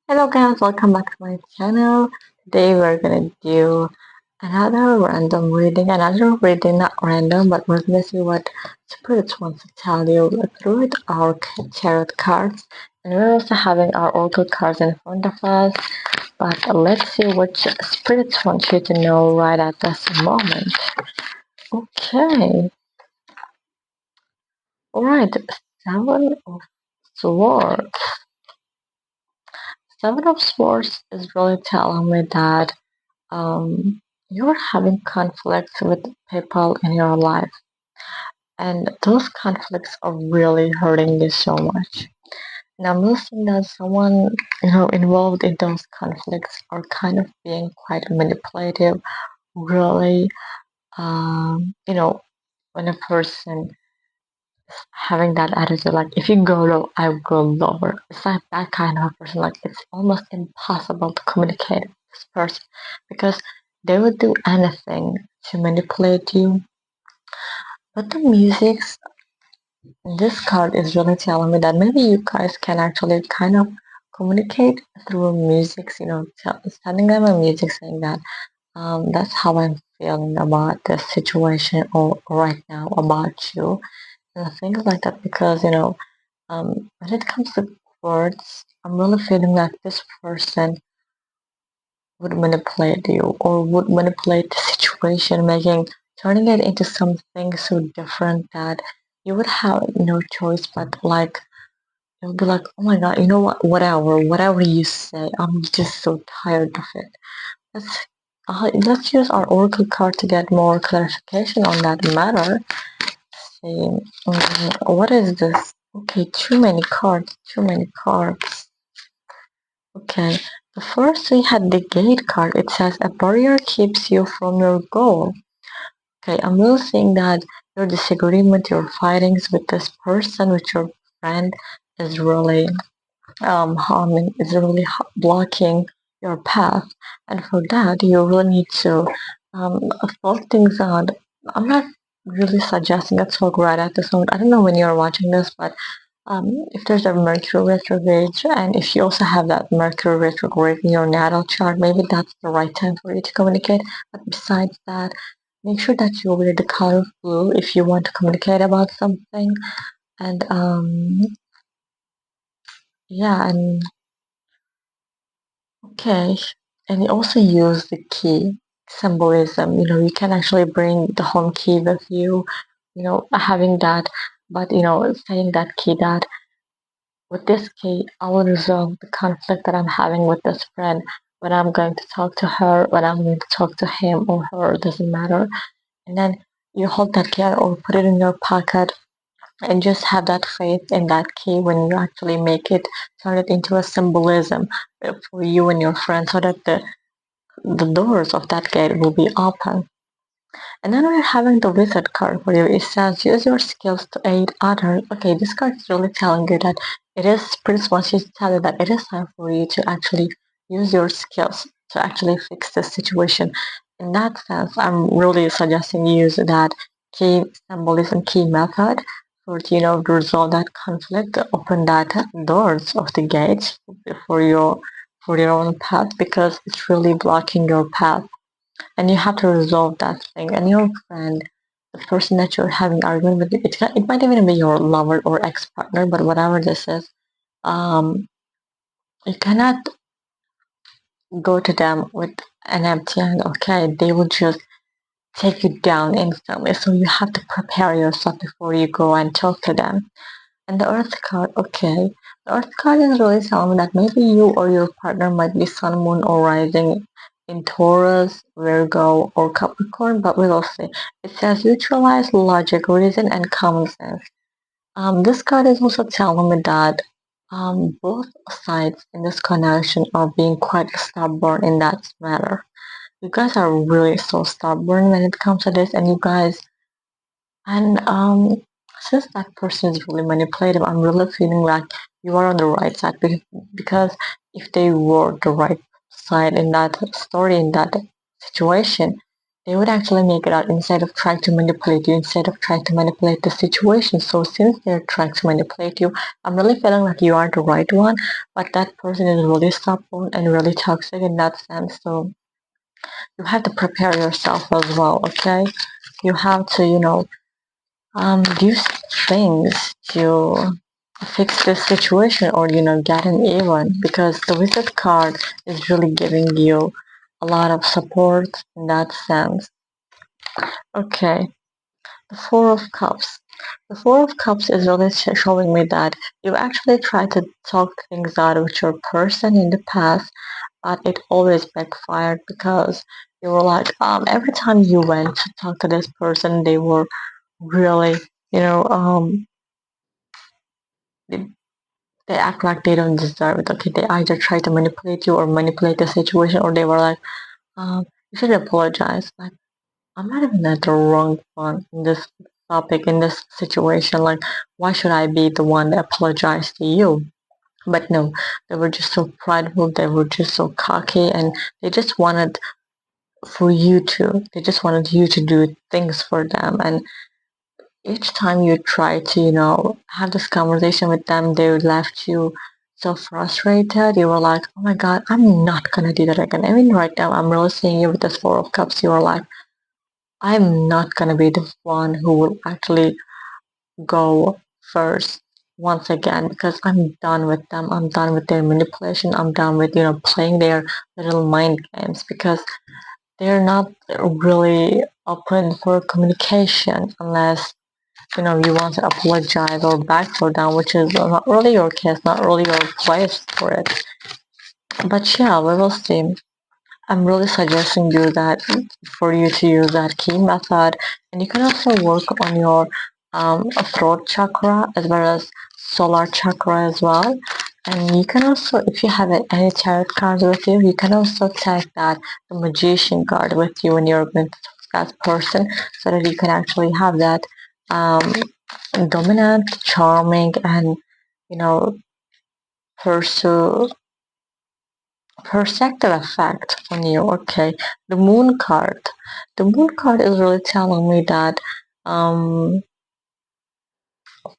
Hello guys, welcome back to my channel. Today we're gonna do another random reading, not random, but we're gonna see what spirits want to tell you through our tarot cards. And we're also having our oracle cards in front of us, but let's see what spirits want you to know right at this moment. Okay, alright, Seven of Swords. Seven of Swords is really telling me that you're having conflicts with people in your life, and those conflicts are really hurting you so much. And I'm listening that someone involved in those conflicts are kind of being quite manipulative. Really, when a person having that attitude, like if you go low, I will go lower. It's like that kind of person. Like it's almost impossible to communicate with this person because they would do anything to manipulate you. But the music's this card is really telling me that maybe you guys can actually kind of communicate through music. Sending them a music saying that that's how I'm feeling about this situation or right now about you and things like that because when it comes to words, I'm really feeling like this person would manipulate you or would manipulate the situation, turning it into something so different that you would have no choice but like you'll be like, oh my god, you know what? Whatever you say, I'm just so tired of it. Let's let's use our oracle card to get more clarification on that matter. See, what is this? Okay, too many cards, too many cards. Okay, the first we had the gate card. It says a barrier keeps you from your goal. Okay, I'm really seeing that your disagreement, your fightings with this person, with your friend, is really harming, is really blocking your path. And for that, you really need to sort things out. I'm not really suggesting a talk right at this moment. I don't know when you're watching this, but if there's a Mercury retrograde, and if you also have that Mercury retrograde in your natal chart, maybe that's the right time for you to communicate. But besides that, make sure that you wear the color blue if you want to communicate about something. And yeah, and okay, and you also use the key symbolism. You can actually bring the home key with you. Having that, but saying that key that with this key, I will resolve the conflict that I'm having with this friend. When I'm going to talk to her, when I'm going to talk to him or her, doesn't matter. And then you hold that key or put it in your pocket and just have that faith in that key when you actually make it, turn it into a symbolism for you and your friend so that the doors of that gate will be open. And then we're having the wizard card for you. It says use your skills to aid others. Okay, this card is really telling you that it is Prince wants you to tell you that it is time for you to actually use your skills to actually fix the situation. In that sense, I'm really suggesting you use that key symbolism key method for to resolve that conflict, to open that doors of the gates for your own path because it's really blocking your path and you have to resolve that thing. And your friend, the person that you're having argument with, it might even be your lover or ex-partner, but whatever this is, um, you cannot go to them with an empty hand. Okay, they will just take you down instantly. So you have to prepare yourself before you go and talk to them. And the Earth card, okay. The Earth card is really telling me that maybe you or your partner might be Sun, Moon, or Rising in Taurus, Virgo, or Capricorn, but we'll see. It says utilize logic, reason, and common sense. This card is also telling me that both sides in this connection are being quite stubborn in that matter. You guys are really so stubborn when it comes to this, and you guys and since that person is really manipulative, I'm really feeling like you are on the right side because if they were the right side in that story, in that situation, they would actually make it out instead of trying to manipulate you, instead of trying to manipulate the situation. So since they're trying to manipulate you, I'm really feeling like you are the right one, but that person is really stubborn and really toxic in that sense. So you have to prepare yourself as well, okay? You have to, do things to fix this situation or, get an even because the wizard card is really giving you a lot of support in that sense. Okay, the Four of Cups. The Four of Cups is really showing me that you actually tried to talk things out with your person in the past, but it always backfired because you were like, every time you went to talk to this person, they were really, you know, they, they act like they don't deserve it. Okay, they either try to manipulate you or manipulate the situation, or they were like, you should apologize. Like, I'm not even at the wrong one in this topic, in this situation. Like, why should I be the one that apologized to you? But no, they were just so prideful, they were just so cocky, and they just wanted they just wanted you to do things for them. And each time you try to, have this conversation with them, they left you so frustrated. You were like, oh my God, I'm not gonna do that again. I mean, right now, I'm really seeing you with this Four of Cups. You are like, I'm not gonna be the one who will actually go first once again because I'm done with them. I'm done with their manipulation. I'm done with, playing their little mind games because they're not really open for communication unless, you want to apologize or back for them, which is not really your case, not really your place for it. But yeah, we will see. I'm really suggesting you that for you to use that key method, and you can also work on your throat chakra as well as solar chakra as well. And you can also, if you have any tarot cards with you, you can also take that the magician card with you when you're going to talk to that person, so that you can actually have that um, dominant, charming, and you know pursue perspective effect on you. Okay, the moon card. The moon card is really telling me that um,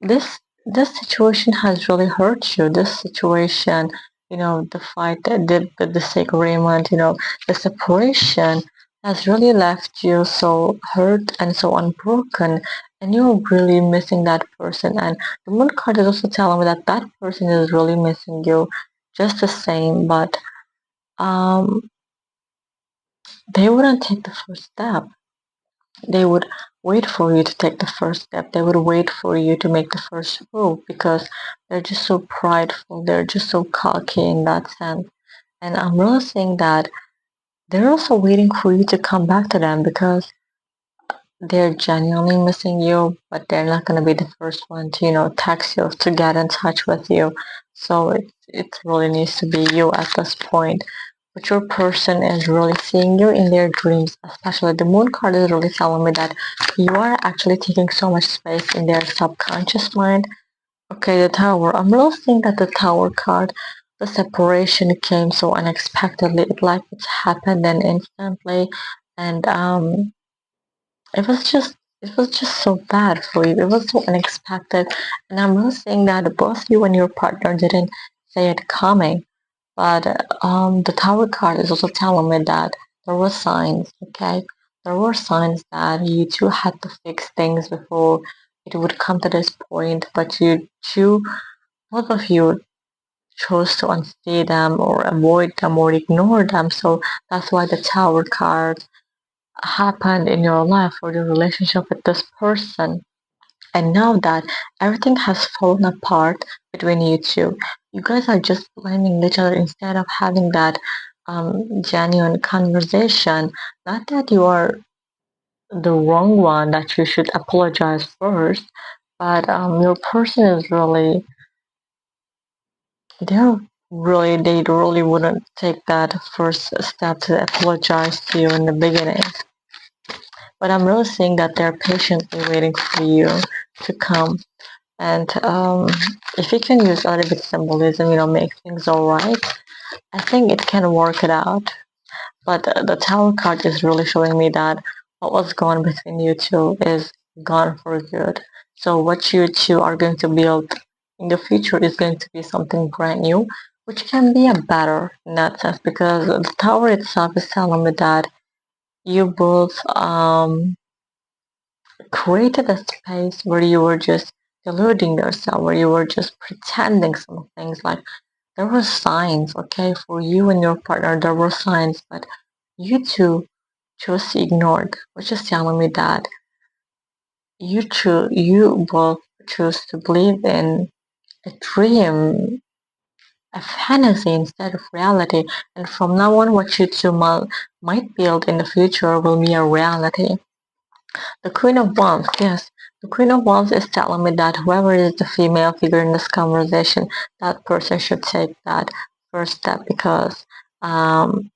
this this situation has really hurt you. This situation, the fight, the disagreement, the separation has really left you so hurt and so unbroken, and you're really missing that person. And the moon card is also telling me that that person is really missing you, just the same, but um they wouldn't take the first step. They would wait for you to take the first step. They would wait for you to make the first move because they're just so prideful. They're just so cocky in that sense. And I'm really saying that they're also waiting for you to come back to them because they're genuinely missing you, but they're not going to be the first one to, text you, to get in touch with you. So it really needs to be you at this point. But your person is really seeing you in their dreams, especially the moon card is really telling me that you are actually taking so much space in their subconscious mind. Okay, the tower. I'm really seeing that the tower card, the separation came so unexpectedly. It like it's happened and instantly. And it was just it was just so bad for you. It was so unexpected. And I'm not saying that both you and your partner didn't say it coming. But the tower card is also telling me that there were signs, okay? There were signs that you two had to fix things before it would come to this point, but both of you chose to unsee them or avoid them or ignore them. So that's why the tower card happened in your life or your relationship with this person. And now that everything has fallen apart between you two, you guys are just blaming each other instead of having that genuine conversation. Not that you are the wrong one, that you should apologize first, but your person is really, they really wouldn't take that first step to apologize to you in the beginning. But I'm really seeing that they're patiently waiting for you to come. And if you can use a little bit symbolism, make things all right, I think it can work it out. But the Tower card is really showing me that what was gone between you two is gone for good. So what you two are going to build in the future is going to be something brand new, which can be a better in that sense because the tower itself is telling me that you both created a space where you were just deluding yourself, where you were just pretending some things. Like there were signs, okay, for you and your partner, there were signs, but you two just ignored, which is telling me that you both choose to believe in a dream, a fantasy instead of reality. And from now on, what you two might build in the future will be a reality. The Queen of Wands, yes. The Queen of Wands is telling me that whoever is the female figure in this conversation, that person should take that first step because um,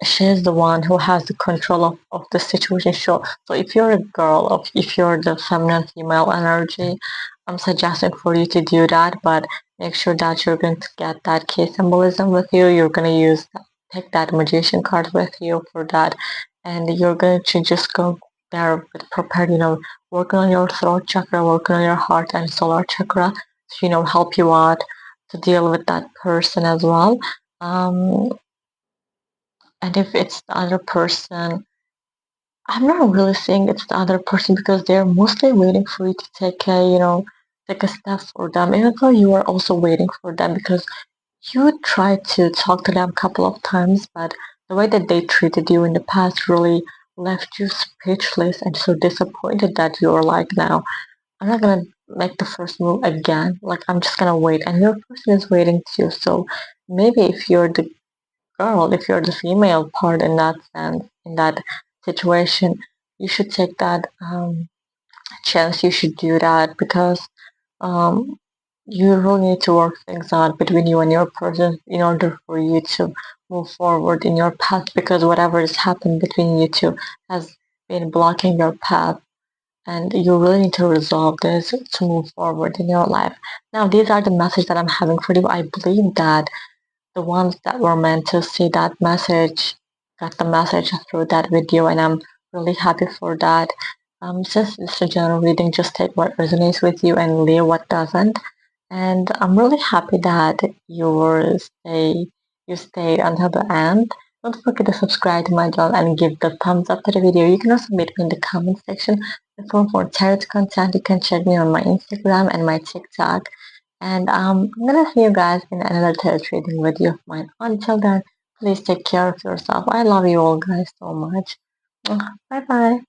she's the one who has the control of the situation. So if you're a girl, or if you're the feminine female energy, I'm suggesting for you to do that, but make sure that you're going to get that key symbolism with you. You're going to take that magician card with you for that, and you're going to just go there with prepared, working on your throat chakra, working on your heart and solar chakra to, help you out to deal with that person as well. Um, and if it's the other person, I'm not really saying it's the other person because they're mostly waiting for you to take a step for them, even though you are also waiting for them because you tried to talk to them a couple of times, but the way that they treated you in the past really left you speechless and so disappointed that you're like, now, I'm not gonna make the first move again. Like, I'm just gonna wait. And your person is waiting too. So maybe if you're the girl, if you're the female part in that sense, in that situation, you should take that chance. You should do that because um, you really need to work things out between you and your person in order for you to move forward in your path. Because whatever has happened between you two has been blocking your path. And you really need to resolve this to move forward in your life. Now, these are the messages that I'm having for you. I believe that the ones that were meant to see that message got the message through that video, and I'm really happy for that. Since it's a general reading, just take what resonates with you and leave what doesn't. And I'm really happy that you stayed until the end. Don't forget to subscribe to my channel and give the thumbs up to the video. You can also meet me in the comment section. And for more tarot content, you can check me on my Instagram and my TikTok. And I'm gonna see you guys in another tarot reading video of mine. Until then, please take care of yourself. I love you all guys so much. Bye bye.